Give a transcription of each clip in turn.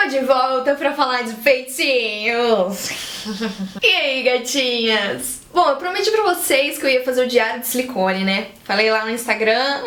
de volta pra falar de peitinhos. E aí, gatinhas? Bom, eu prometi pra vocês que eu ia fazer o diário de silicone, né? Falei lá no Instagram.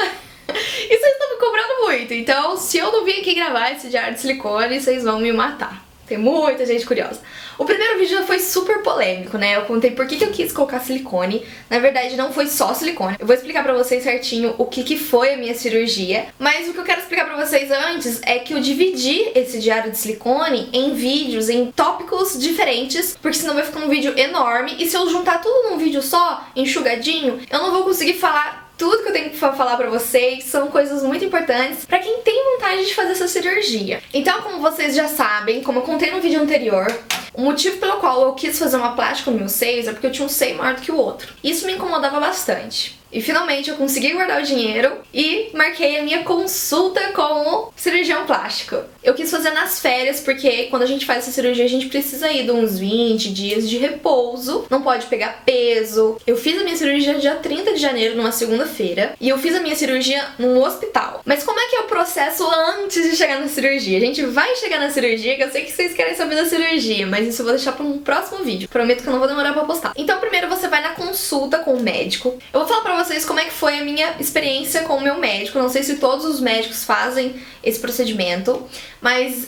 E vocês estão me cobrando muito, então se eu não vim aqui gravar esse diário de silicone, vocês vão me matar. Tem muita gente curiosa. O primeiro vídeo já foi super polêmico, né? Eu contei por que eu quis colocar silicone. Na verdade, não foi só silicone. Eu vou explicar pra vocês certinho o que foi a minha cirurgia. Mas o que eu quero explicar pra vocês antes é que eu dividi esse diário de silicone em vídeos, em tópicos diferentes, porque senão vai ficar um vídeo enorme. E se eu juntar tudo num vídeo só, enxugadinho, eu não vou conseguir falar tudo que eu tenho que falar pra vocês. São coisas muito importantes pra quem tem vontade de fazer essa cirurgia. Então, como vocês já sabem, como eu contei no vídeo anterior, o motivo pelo qual eu quis fazer uma plástica no meu seio é porque eu tinha um seio maior do que o outro. Isso me incomodava bastante. E finalmente eu consegui guardar o dinheiro e marquei a minha consulta com o cirurgião plástico. Eu quis fazer nas férias porque quando a gente faz essa cirurgia a gente precisa ir de uns 20 dias de repouso, não pode pegar peso. Eu fiz a minha cirurgia dia 30 de janeiro, numa segunda-feira, e eu fiz a minha cirurgia num hospital. Mas como é que é o processo antes de chegar na cirurgia? A gente vai chegar na cirurgia, que eu sei que vocês querem saber da cirurgia, mas isso eu vou deixar para um próximo vídeo. Prometo que eu não vou demorar pra postar. Então primeiro você vai na consulta com o médico. Eu vou falar pra vocês como é que foi a minha experiência com o meu médico. Não sei se todos os médicos fazem esse procedimento, mas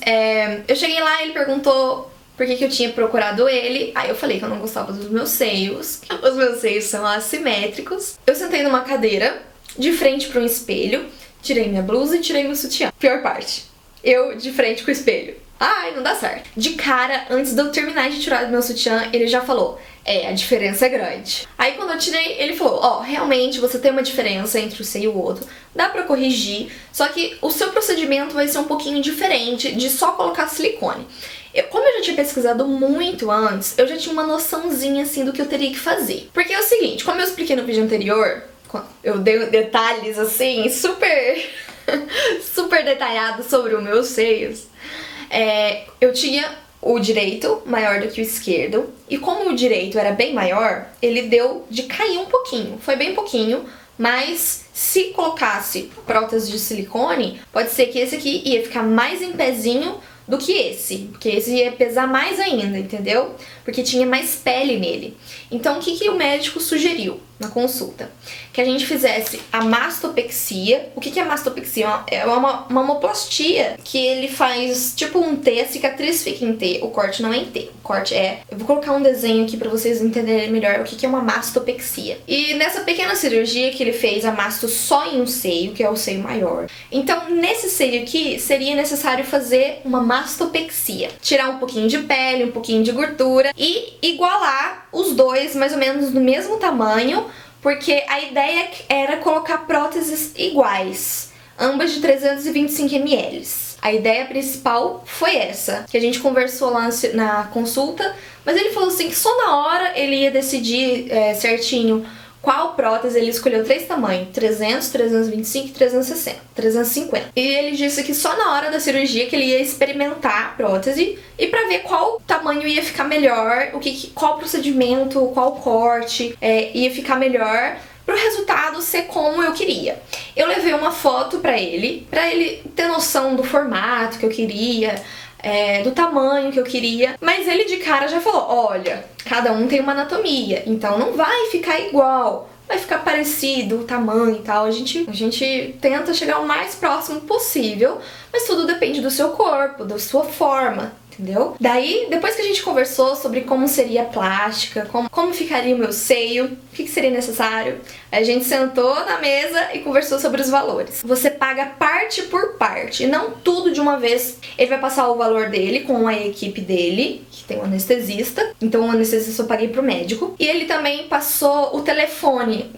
eu cheguei lá e ele perguntou por que eu tinha procurado ele. Aí eu falei que eu não gostava dos meus seios, que os meus seios são assimétricos. Eu sentei numa cadeira, de frente para um espelho, tirei minha blusa e tirei meu sutiã. Pior parte, eu de frente com o espelho. Ai, não dá certo. De cara, antes de eu terminar de tirar meu sutiã, ele já falou: a diferença é grande. Aí quando eu tirei, ele falou: realmente você tem uma diferença entre o seio e o outro, dá pra corrigir, só que o seu procedimento vai ser um pouquinho diferente de só colocar silicone. Como eu já tinha pesquisado muito antes, eu já tinha uma noçãozinha assim do que eu teria que fazer. Porque é o seguinte, como eu expliquei no vídeo anterior, eu dei detalhes assim, super detalhados sobre os meus seios. Eu tinha o direito maior do que o esquerdo, e como o direito era bem maior, ele deu de cair um pouquinho, foi bem pouquinho, mas se colocasse prótese de silicone, pode ser que esse aqui ia ficar mais em pezinho do que esse, porque esse ia pesar mais ainda, entendeu? Porque tinha mais pele nele. Então o que o médico sugeriu na consulta? Que a gente fizesse a mastopexia. O que é mastopexia? É uma mamoplastia, que ele faz tipo um T, a cicatriz fica em T, o corte não é em T. O corte eu vou colocar um desenho aqui pra vocês entenderem melhor o que é uma mastopexia. E nessa pequena cirurgia que ele fez a masto só em um seio, que é o seio maior. Então nesse seio aqui seria necessário fazer uma mastopexia. Tirar um pouquinho de pele, um pouquinho de gordura e igualar os dois mais ou menos no mesmo tamanho, porque a ideia era colocar próteses iguais, ambas de 325 ml. A ideia principal foi essa, que a gente conversou lá na consulta, mas ele falou assim que só na hora ele ia decidir certinho qual prótese. Ele escolheu 3 tamanhos, 300, 325 e 350. E ele disse que só na hora da cirurgia que ele ia experimentar a prótese e pra ver qual tamanho ia ficar melhor, qual procedimento, qual corte ia ficar melhor, pro resultado ser como eu queria. Eu levei uma foto pra ele ter noção do formato que eu queria, do tamanho que eu queria, mas ele de cara já falou: olha, cada um tem uma anatomia, então não vai ficar igual, vai ficar parecido o tamanho e tal. A gente tenta chegar o mais próximo possível, mas tudo depende do seu corpo, da sua forma, entendeu? Daí, depois que a gente conversou sobre como seria a plástica, como ficaria o meu seio, o que seria necessário, a gente sentou na mesa e conversou sobre os valores. Você paga parte por parte, e não tudo de uma vez. Ele vai passar o valor dele com a equipe dele, que tem um anestesista, então o anestesista eu paguei pro médico, e ele também passou o telefone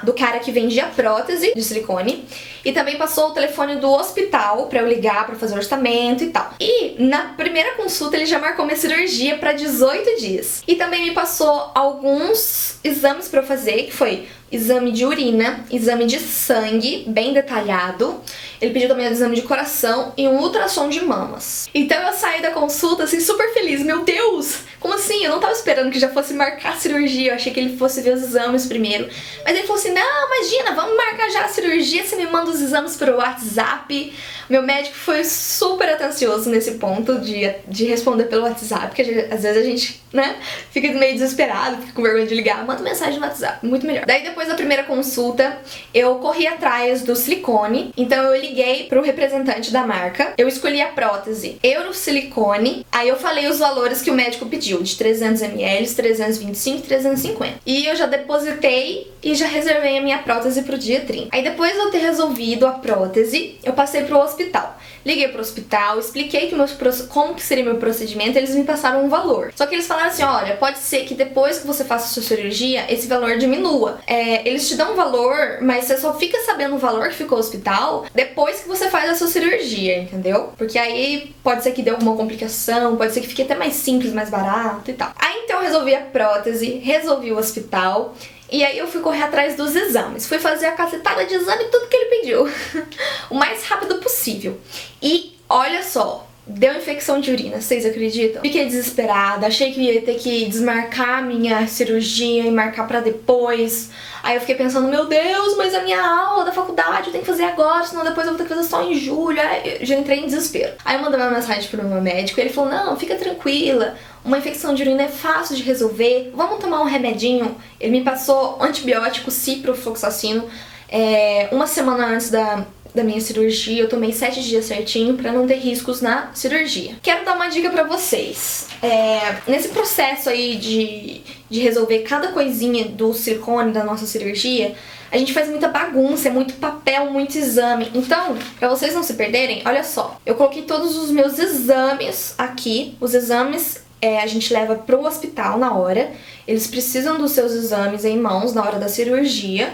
do cara que vendia prótese de silicone, e também passou o telefone do hospital pra eu ligar pra fazer o orçamento e tal. E na primeira consulta ele já marcou minha cirurgia pra 18 dias. E também me passou alguns exames pra eu fazer, que foi exame de urina, exame de sangue, bem detalhado. Ele pediu também um exame de coração e um ultrassom de mamas. Então eu saí da consulta assim super feliz. Meu Deus, como assim? Eu não tava esperando que já fosse marcar a cirurgia. Eu achei que ele fosse ver os exames primeiro. Mas ele falou assim, não, imagina, vamos marcar já a cirurgia. Você me manda os exames pelo WhatsApp. Meu médico foi super atencioso nesse ponto de responder pelo WhatsApp. Porque às vezes a gente, né, fica meio desesperado, fica com vergonha de ligar. Manda mensagem no WhatsApp, muito melhor. Daí depois da primeira consulta, eu corri atrás do silicone. Então eu liguei pro representante da marca. Eu escolhi a prótese Eurosilicone. Aí eu falei os valores que o médico pediu, de 300 ml, 325 e 350. E eu já depositei e já reservei a minha prótese pro dia 30. Aí depois de eu ter resolvido a prótese, eu passei pro hospital. Liguei pro hospital, expliquei como que seria meu procedimento, eles me passaram um valor. Só que eles falaram assim, olha, pode ser que depois que você faça a sua cirurgia, esse valor diminua. Eles te dão um valor, mas você só fica sabendo o valor que ficou no hospital depois que você faz a sua cirurgia, entendeu? Porque aí pode ser que dê alguma complicação, pode ser que fique até mais simples, mais barato e tal. Aí então eu resolvi a prótese, resolvi o hospital. E aí eu fui correr atrás dos exames. Fui fazer a cacetada de exame, tudo que ele pediu. O mais rápido possível. E olha só, deu infecção de urina, vocês acreditam? Fiquei desesperada, achei que ia ter que desmarcar a minha cirurgia e marcar pra depois. Aí eu fiquei pensando, meu Deus, mas a minha aula da faculdade eu tenho que fazer agora, senão depois eu vou ter que fazer só em julho. Aí eu já entrei em desespero. Aí eu mandei uma mensagem pro meu médico e ele falou, não, fica tranquila. Uma infecção de urina é fácil de resolver, vamos tomar um remedinho. Ele me passou antibiótico ciprofloxacino uma semana antes da minha cirurgia. Eu tomei 7 dias certinho pra não ter riscos na cirurgia. Quero dar uma dica pra vocês. Nesse processo aí de resolver cada coisinha do silicone da nossa cirurgia, a gente faz muita bagunça, é muito papel, muito exame. Então, pra vocês não se perderem, olha só. Eu coloquei todos os meus exames aqui. Os exames a gente leva pro hospital na hora. Eles precisam dos seus exames em mãos na hora da cirurgia.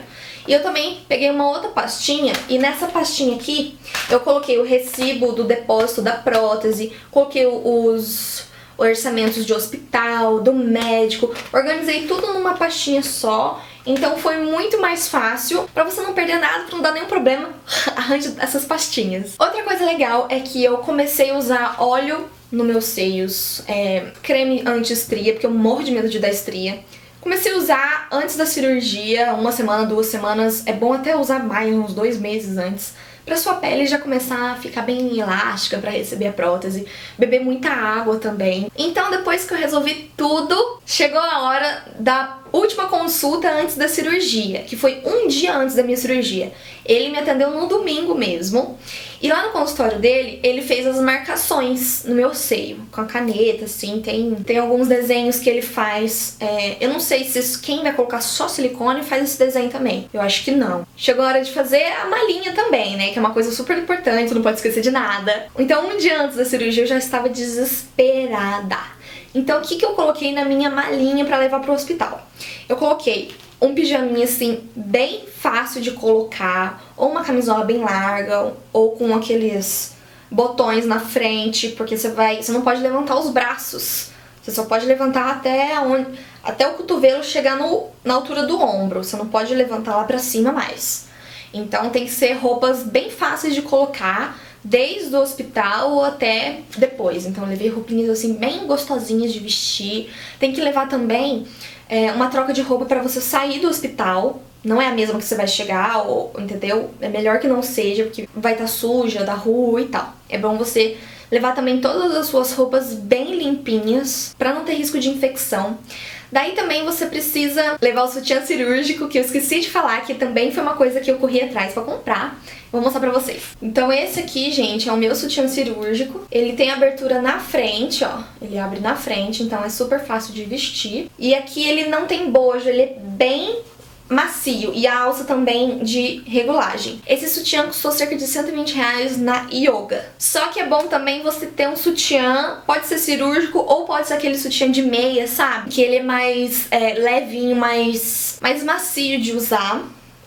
E eu também peguei uma outra pastinha, e nessa pastinha aqui eu coloquei o recibo do depósito da prótese, coloquei os orçamentos de hospital, do médico, organizei tudo numa pastinha só. Então foi muito mais fácil, pra você não perder nada, pra não dar nenhum problema, arranje essas pastinhas. Outra coisa legal é que eu comecei a usar óleo nos meus seios, creme anti-estria, porque eu morro de medo de dar estria. Comecei a usar antes da cirurgia, 1 semana, 2 semanas, é bom até usar mais, uns 2 meses antes, pra sua pele já começar a ficar bem elástica pra receber a prótese, beber muita água também. Então depois que eu resolvi tudo, chegou a hora da última consulta antes da cirurgia, que foi um dia antes da minha cirurgia. Ele me atendeu no domingo mesmo, e lá no consultório dele, ele fez as marcações no meu seio, com a caneta, assim, tem alguns desenhos que ele faz. Eu não sei se quem vai colocar só silicone faz esse desenho também, eu acho que não. Chegou a hora de fazer a malinha também, né, que é uma coisa super importante, não pode esquecer de nada. Então um dia antes da cirurgia eu já estava desesperada. Então o que eu coloquei na minha malinha pra levar pro hospital? Eu coloquei um pijaminha assim, bem fácil de colocar, ou uma camisola bem larga, ou com aqueles botões na frente, porque você não pode levantar os braços. Você só pode levantar até o cotovelo chegar na altura do ombro. Você não pode levantar lá pra cima mais. Então tem que ser roupas bem fáceis de colocar, desde o hospital até depois. Então eu levei roupinhas assim bem gostosinhas de vestir. Tem que levar também uma troca de roupa pra você sair do hospital. Não é a mesma que você vai chegar, entendeu? É melhor que não seja, porque vai estar suja da rua e tal. É bom você levar também todas as suas roupas bem limpinhas, pra não ter risco de infecção. Daí também você precisa levar o sutiã cirúrgico, que eu esqueci de falar, que também foi uma coisa que eu corri atrás pra comprar. Vou mostrar pra vocês. Então esse aqui, gente, é o meu sutiã cirúrgico. Ele tem abertura na frente, ó. Ele abre na frente, então é super fácil de vestir. E aqui ele não tem bojo, ele é bem macio, e a alça também de regulagem. Esse sutiã custou cerca de R$120 na Yoga. Só que é bom também você ter um sutiã, pode ser cirúrgico ou pode ser aquele sutiã de meia, sabe? Que ele é mais levinho, mais macio de usar.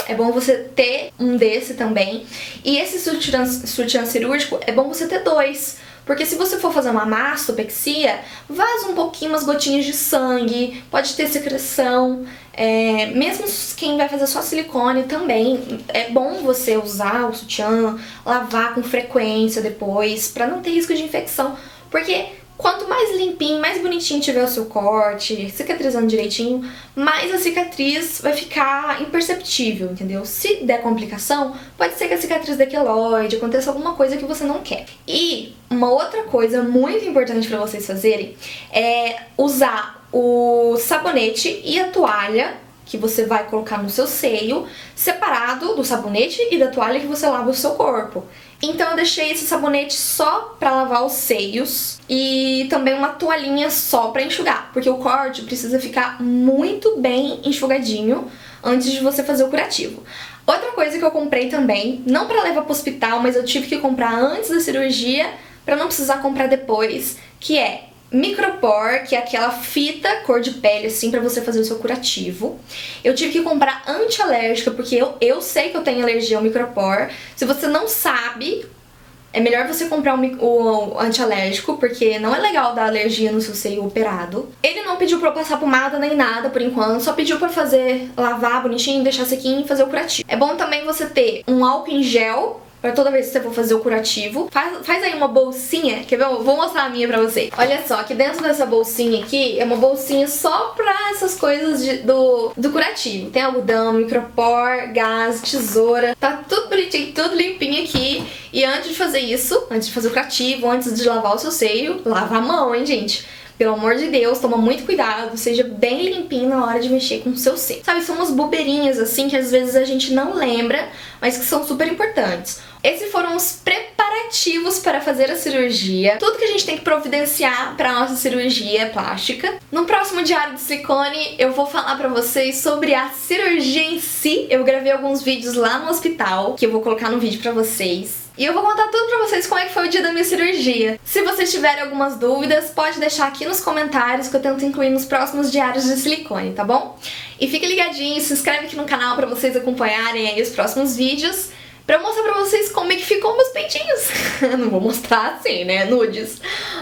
É bom você ter um desse também. E esse sutiã cirúrgico é bom você ter 2. Porque se você for fazer uma mastopexia, vaza um pouquinho, umas gotinhas de sangue, pode ter secreção. Mesmo quem vai fazer só silicone também, é bom você usar o sutiã, lavar com frequência depois, pra não ter risco de infecção. Porque quanto mais limpinho, mais bonitinho tiver o seu corte, cicatrizando direitinho, mais a cicatriz vai ficar imperceptível, entendeu? Se der complicação, pode ser que a cicatriz dê queloide, aconteça alguma coisa que você não quer. E uma outra coisa muito importante pra vocês fazerem é usar o sabonete e a toalha que você vai colocar no seu seio, separado do sabonete e da toalha que você lava o seu corpo. Então eu deixei esse sabonete só pra lavar os seios e também uma toalhinha só pra enxugar, porque o corte precisa ficar muito bem enxugadinho antes de você fazer o curativo. Outra coisa que eu comprei também, não pra levar pro hospital, mas eu tive que comprar antes da cirurgia pra não precisar comprar depois, que é Micropore, que é aquela fita cor de pele assim pra você fazer o seu curativo. Eu tive que comprar antialérgica porque eu sei que eu tenho alergia ao Micropore. Se você não sabe, é melhor você comprar o antialérgico, porque não é legal dar alergia no seu seio operado. Ele não pediu pra eu passar pomada nem nada por enquanto, só pediu pra fazer, lavar bonitinho, deixar sequinho e fazer o curativo. É bom também você ter um álcool em gel pra toda vez que você for fazer o curativo. Faz aí uma bolsinha, quer ver? Eu vou mostrar a minha pra vocês. Olha só, aqui dentro dessa bolsinha aqui, é uma bolsinha só pra essas coisas do curativo. Tem algodão, micropor, gás, tesoura. Tá tudo bonitinho, tudo limpinho aqui. E antes de fazer isso, antes de fazer o curativo, antes de lavar o seu seio, lava a mão, hein, gente? Pelo amor de Deus, toma muito cuidado, seja bem limpinho na hora de mexer com o seu seio. Sabe, são umas bobeirinhas assim que às vezes a gente não lembra, mas que são super importantes. Esses foram os preparativos para fazer a cirurgia. Tudo que a gente tem que providenciar para a nossa cirurgia plástica. No próximo Diário de Silicone eu vou falar para vocês sobre a cirurgia em si. Eu gravei alguns vídeos lá no hospital, que eu vou colocar no vídeo para vocês. E eu vou contar tudo pra vocês como é que foi o dia da minha cirurgia. Se vocês tiverem algumas dúvidas, pode deixar aqui nos comentários que eu tento incluir nos próximos Diários de Silicone, tá bom? E fique ligadinho, se inscreve aqui no canal pra vocês acompanharem aí os próximos vídeos, pra eu mostrar pra vocês como é que ficou meus peitinhos. Não vou mostrar assim, né, nudes.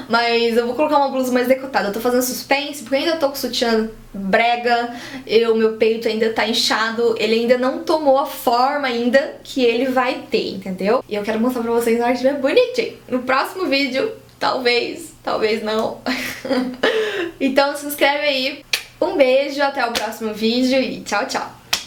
Mas eu vou colocar uma blusa mais decotada. Eu tô fazendo suspense porque eu ainda tô com o sutiã brega, meu peito ainda tá inchado, ele ainda não tomou a forma ainda que ele vai ter, entendeu? E eu quero mostrar pra vocês na hora que estiver bonitinho. No próximo vídeo, talvez não. Então se inscreve aí. Um beijo, até o próximo vídeo e tchau, tchau.